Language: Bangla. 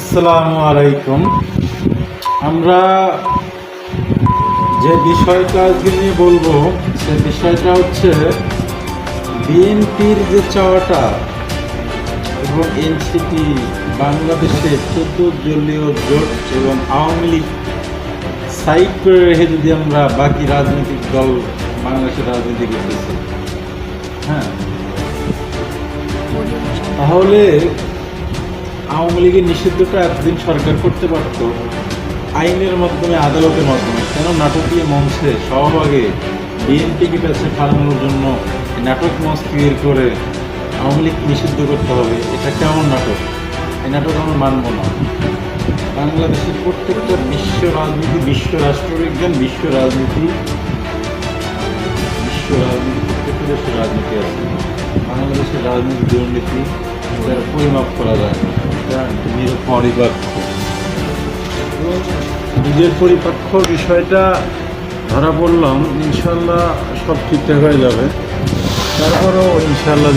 আসসালামু আলাইকুম। আমরা যে বিষয়টা আজকে নিয়ে বলবো সে বিষয়টা হচ্ছে বিএনপির যে চাওয়াটা এবং এনসিপি বাংলাদেশে 14 দলীয় জোট এবং আওয়ামী লীগ সাইড করে রেখে যদি আমরা বাকি রাজনৈতিক দল বাংলাদেশের রাজনীতি করতেছি, হ্যাঁ, তাহলে আওয়ামী লীগের নিষিদ্ধটা এতদিন সরকার করতে পারত আইনের মাধ্যমে, আদালতের মাধ্যমে। কেন নাটকীয় মঞ্চে সহভাগে বিএনপিকে কাছে ফালানোর জন্য নাটক মঞ্চ তৈরি করে আওয়ামী লীগ নিষিদ্ধ করতে হবে? এটা কেমন নাটক? এই নাটক আমরা মানব না। বাংলাদেশের প্রত্যেকটা বিশ্ব রাজনীতি, বিশ্ব রাষ্ট্রবিজ্ঞান, বিশ্ব রাজনীতি প্রত্যেকটা দেশের রাজনীতি আছে। বাংলাদেশের রাজনীতি দুর্নীতি যার পরিমাপ করা যায় না, নিরপরিপক্ষ। নিজের পরিপক্ষ বিষয়টা ধরা পড়লাম, ইনশাল্লাহ সব ঠিকঠাক হয়ে যাবে। তারপরেও ইনশাল্লাহ